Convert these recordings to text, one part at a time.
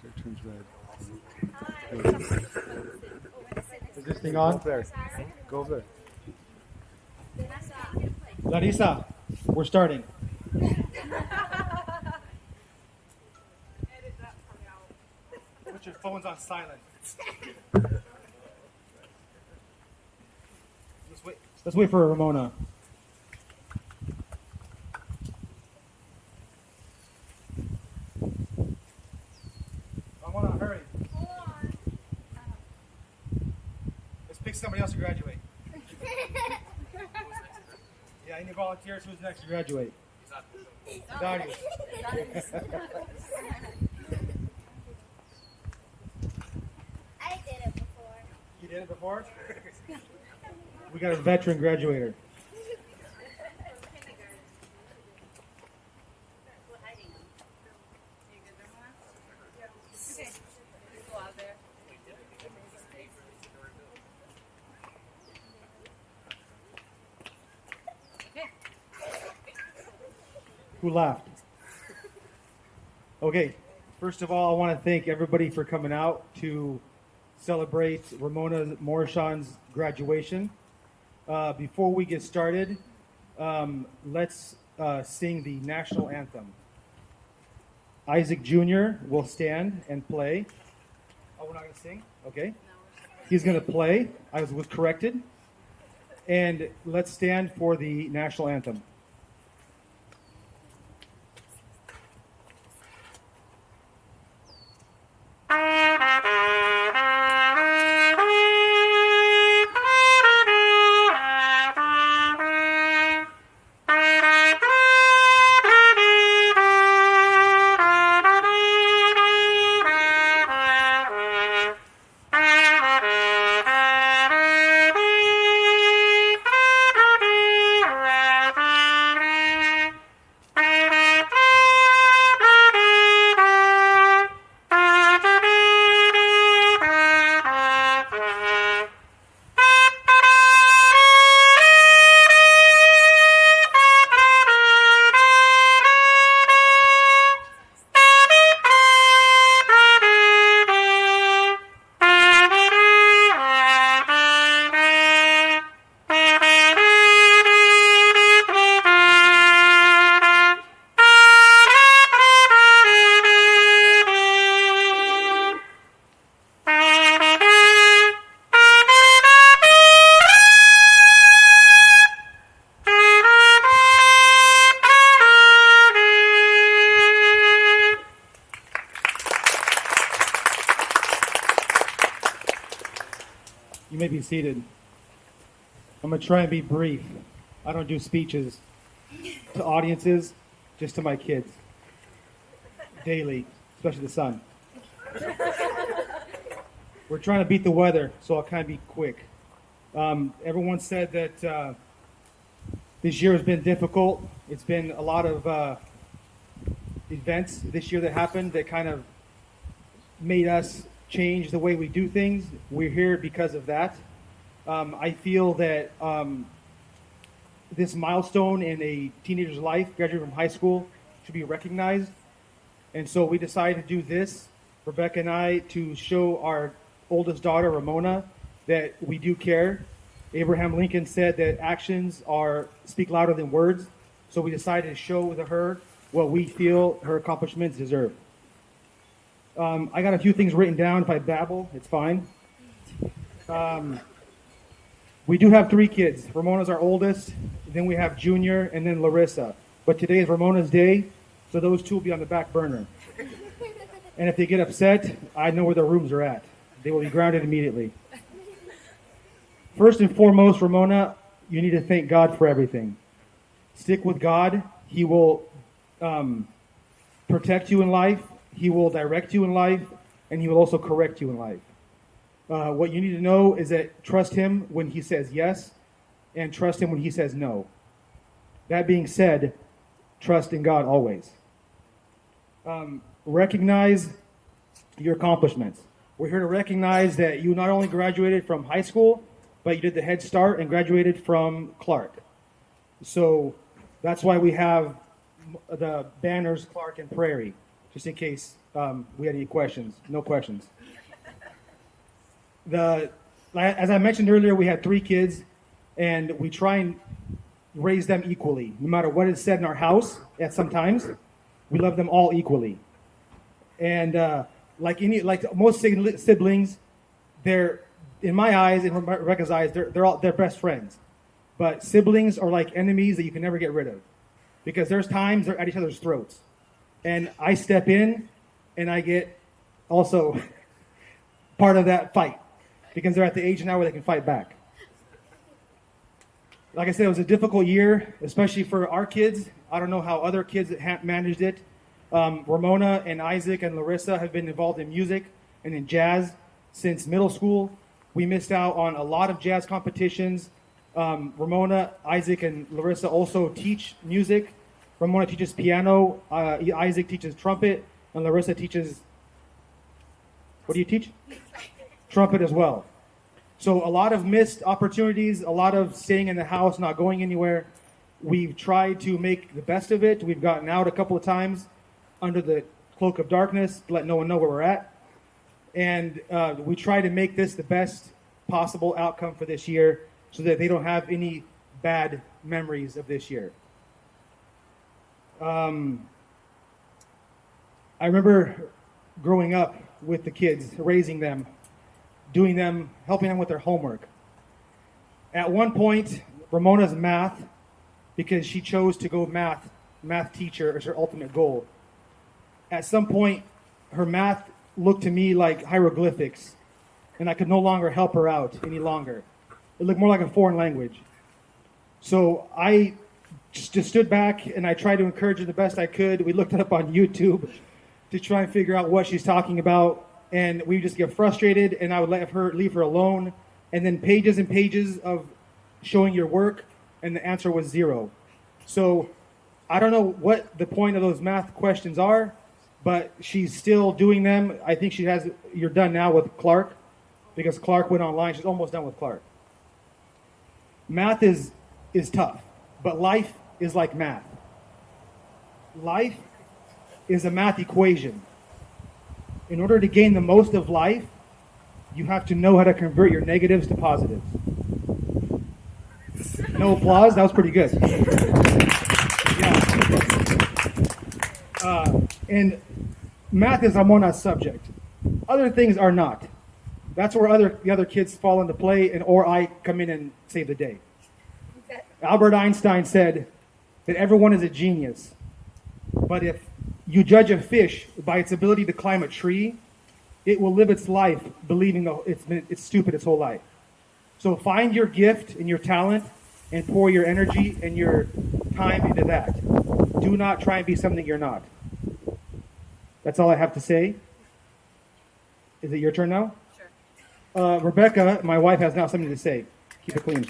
So it turns red. Is this thing on? Go there. Go over there. Larissa, we're starting. Put your phones on silent. Let's wait for Ramona. Ramona, hurry. Let's pick somebody else to graduate. Yeah, any volunteers? Who's next to graduate? Darius. I did it before. You did it before? We got a veteran graduator. Who laughed? Okay, first of all, I want to thank everybody for coming out to celebrate Ramona Morshan's graduation. Before we get started, let's sing the national anthem. Isaac Jr. will stand and play. Oh, we're not going to sing? Okay. He's going to play. I was corrected. And let's stand for the national anthem. You may be seated. I'm going to try and be brief. I don't do speeches to audiences, just to my kids. Daily, especially the son. We're trying to beat the weather, so I'll kind of be quick. Everyone said that this year has been difficult. It's been a lot of events this year that happened that kind of made us change the way we do things. We're here because of that. I feel that this milestone in a teenager's life, graduating from high school, should be recognized. And so we decided to do this, Rebecca and I, to show our oldest daughter, Ramona, that we do care. Abraham Lincoln said that actions speak louder than words. So we decided to show to her what we feel her accomplishments deserve. I got a few things written down. If I babble, it's fine. We do have 3 kids. Ramona's our oldest. Then we have Junior, and then Larissa. But today is Ramona's day, so those 2 will be on the back burner. And if they get upset, I know where their rooms are at. They will be grounded immediately. First and foremost, Ramona, you need to thank God for everything. Stick with God. He will protect you in life. He will direct you in life, and he will also correct you in life. What you need to know is that trust him when he says yes, and trust him when he says no. That being said, trust in God always. Recognize your accomplishments. We're here to recognize that you not only graduated from high school, but you did the Head Start and graduated from Clark. So that's why we have the banners Clark and Prairie. just in case we had any questions. No questions. As I mentioned earlier, we had 3 kids, and we try and raise them equally. No matter what is said in our house, at some times, we love them all equally. And like most siblings, they're, in my eyes, in Rebecca's eyes, they're best friends. But siblings are like enemies that you can never get rid of, because there's times they're at each other's throats, and I step in, and I get also part of that fight, because they're at the age now where they can fight back. Like I said, it was a difficult year, especially for our kids. I don't know how other kids managed it. Ramona and Isaac and Larissa have been involved in music and in jazz since middle school. We missed out on a lot of jazz competitions. Ramona, Isaac, and Larissa also teach music. Ramona teaches piano, Isaac teaches trumpet, and Larissa teaches, what do you teach? Trumpet as well. So a lot of missed opportunities, a lot of staying in the house, not going anywhere. We've tried to make the best of it. We've gotten out a couple of times under the cloak of darkness to let no one know where we're at. And we try to make this the best possible outcome for this year so that they don't have any bad memories of this year. I remember growing up with the kids, raising them, helping them with their homework. At one point, Ramona's math, because she chose to go math teacher as her ultimate goal. At some point, her math looked to me like hieroglyphics, and I could no longer help her out any longer. It looked more like a foreign language. So I just stood back and I tried to encourage her the best I could. We looked it up on YouTube to try and figure out what she's talking about. And we just get frustrated, and I would leave her alone. And then pages and pages of showing your work, and the answer was 0. So I don't know what the point of those math questions are, but she's still doing them. I think you're done now with Clark, because Clark went online. She's almost done with Clark. Math is tough, but life is like math. Life is a math equation. In order to gain the most of life, you have to know how to convert your negatives to positives. No applause? That was pretty good. Yeah. And math is Ramona's subject. Other things are not. That's where the other kids fall into play, or I come in and save the day. Albert Einstein said that everyone is a genius, but if you judge a fish by its ability to climb a tree, it will live its life believing it's stupid its whole life. So find your gift and your talent and pour your energy and your time into that. Do not try and be something you're not. That's all I have to say. Is it your turn now? Sure. Rebecca, my wife, has now something to say. Keep it clean.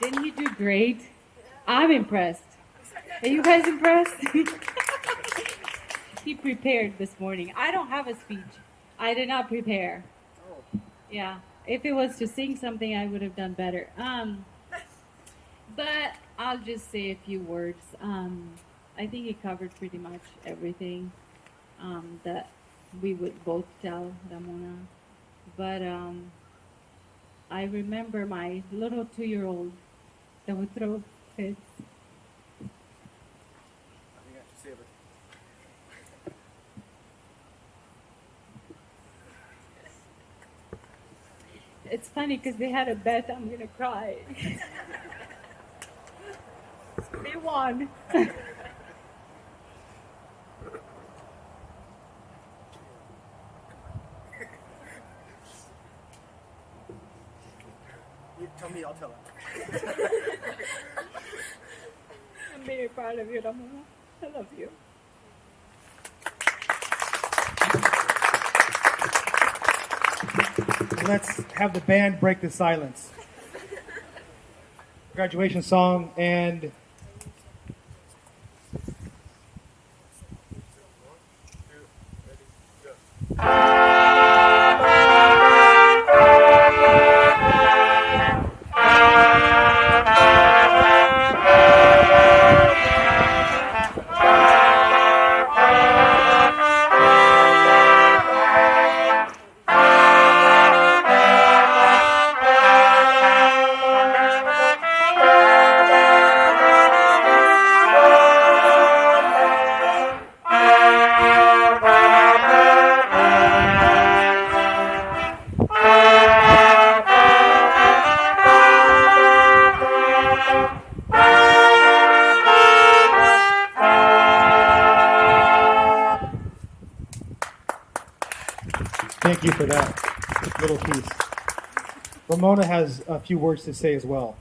Didn't you do great? I'm impressed. Are you guys impressed? He prepared this morning. I don't have a speech. I did not prepare. Yeah. If it was to sing something, I would have done better. But I'll just say a few words. I think he covered pretty much everything that we would both tell Ramona. But I remember my little 2-year-old that would throw fits. It's funny because they had a bet I'm going to cry. They won. You tell me, I'll tell her. I'm very proud of you, Ramona. I love you. Let's have the band break the silence. Graduation song, and Thank you for that little piece. Ramona has a few words to say as well.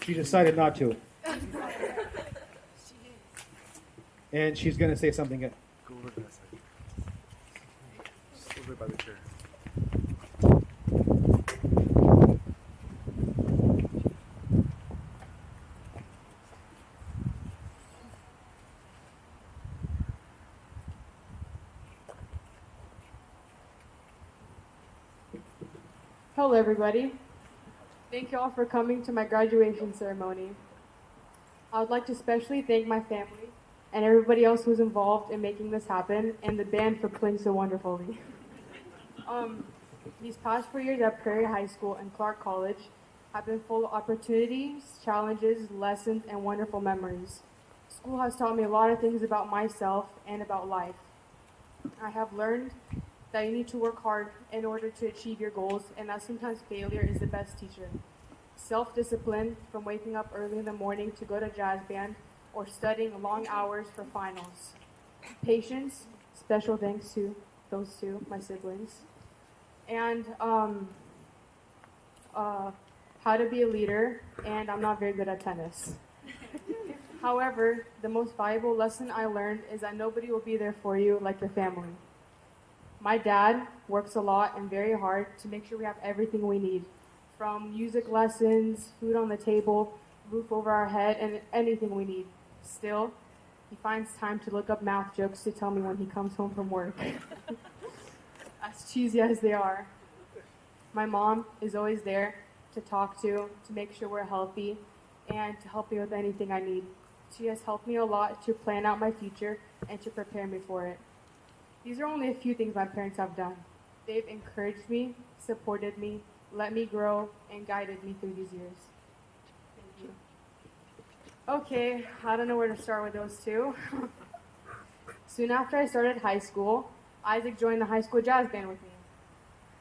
She decided not to. And she's going to say something. Go over to that side. Just over by the chair. Hello, everybody. Thank you all for coming to my graduation ceremony. I would like to especially thank my family and everybody else who's involved in making this happen, and the band for playing so wonderfully. These past 4 years at Prairie High School and Clark College have been full of opportunities, challenges, lessons, and wonderful memories. School has taught me a lot of things about myself and about life. I have learned that you need to work hard in order to achieve your goals, and that sometimes failure is the best teacher. Self-discipline, from waking up early in the morning to go to jazz band or studying long hours for finals. Patience, special thanks to those two, my siblings. And how to be a leader, and I'm not very good at tennis. However, the most valuable lesson I learned is that nobody will be there for you like your family. My dad works a lot and very hard to make sure we have everything we need, from music lessons, food on the table, roof over our head, and anything we need. Still, he finds time to look up math jokes to tell me when he comes home from work. As cheesy as they are. My mom is always there to talk to make sure we're healthy, and to help me with anything I need. She has helped me a lot to plan out my future and to prepare me for it. These are only a few things my parents have done. They've encouraged me, supported me, let me grow, and guided me through these years. Thank you. Okay, I don't know where to start with those two. Soon after I started high school, Isaac joined the high school jazz band with me.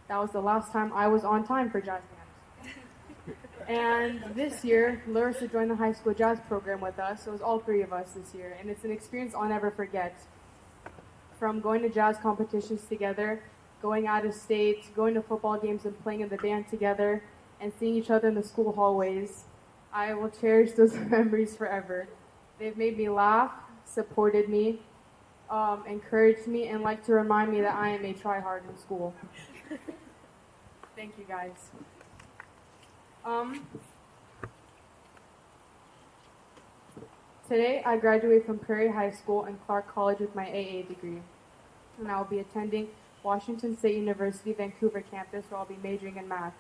That was the last time I was on time for jazz band. And this year, Larissa joined the high school jazz program with us. So it was all three of us this year, and it's an experience I'll never forget. From going to jazz competitions together, going out of state, going to football games and playing in the band together, and seeing each other in the school hallways, I will cherish those memories forever. They've made me laugh, supported me, encouraged me, and like to remind me that I am a try-hard in school. Thank you, guys. Today, I graduate from Prairie High School and Clark College with my AA degree, and I will be attending Washington State University, Vancouver campus, where I'll be majoring in math.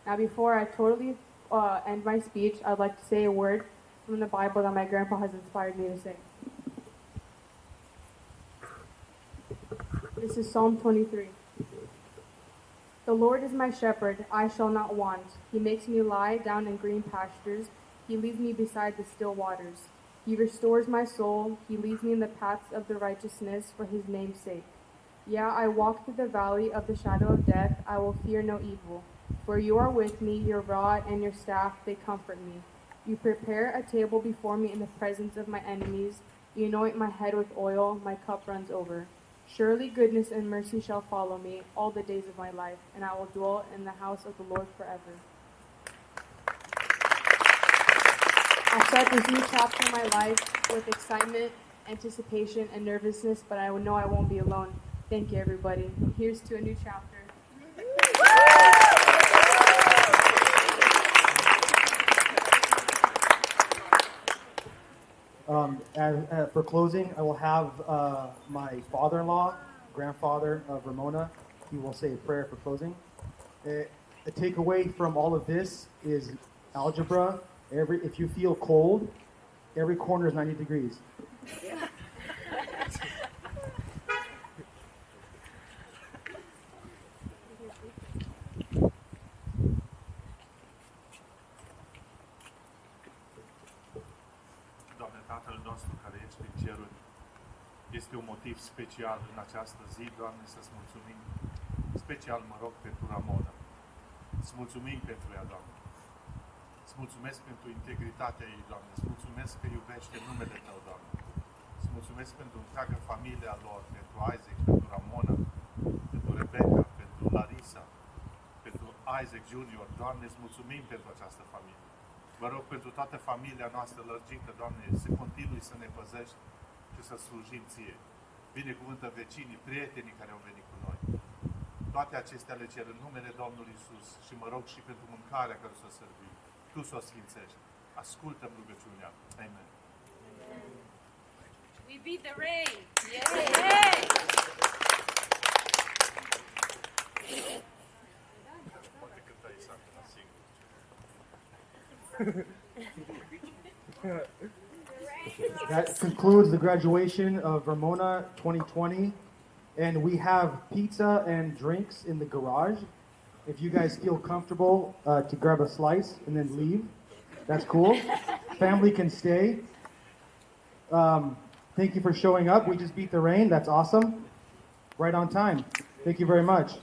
Now, before I totally end my speech, I'd like to say a word from the Bible that my grandpa has inspired me to say. This is Psalm 23. The Lord is my shepherd, I shall not want. He makes me lie down in green pastures. He leads me beside the still waters. He restores my soul. He leads me in the paths of the righteousness for his name's sake. Yeah, I walk through the valley of the shadow of death. I will fear no evil. For you are with me, your rod and your staff, they comfort me. You prepare a table before me in the presence of my enemies. You anoint my head with oil, my cup runs over. Surely goodness and mercy shall follow me all the days of my life, and I will dwell in the house of the Lord forever. I start this new chapter in my life with excitement, anticipation, and nervousness, but I know I won't be alone. Thank you, everybody. Here's to a new chapter. For closing, I will have my father-in-law, grandfather of Ramona, he will say a prayer for closing. A takeaway from all of this is algebra. If you feel cold, every corner is 90 degrees. Doamne, Tatăl nostru care ești prin ceruri, este un motiv special în această zi, Doamne, să-ți mulțumim. Special, mă rog, pentru Ramona. Îți mulțumim pentru ea, Doamne. Îți mulțumesc pentru integritatea ei, Doamne. Îți mulțumesc că iubește numele Tău, Doamne. Îți mulțumesc pentru întreaga familia lor, pentru Isaac, pentru Ramona, pentru Rebecca, pentru Larisa, pentru Isaac Junior. Doamne, îți mulțumim pentru această familie. Vă rog pentru toată familia noastră lărgită, Doamne, să continui să ne păzești și să slujim Ție. Binecuvântă vecinii, prietenii care au venit cu noi. Toate acestea le cer în numele Domnului Iisus și mă rog și pentru mâncarea care o să servim. Tu să o sfințești. Ascultă-mi rugăciunea. Amen. We beat the rain. Yay! Poate cântai Santa singur. That concludes the graduation of Ramona 2020. And we have pizza and drinks in the garage. If you guys feel comfortable to grab a slice and then leave, that's cool. Family can stay. Thank you for showing up. We just beat the rain. That's awesome. Right on time. Thank you very much.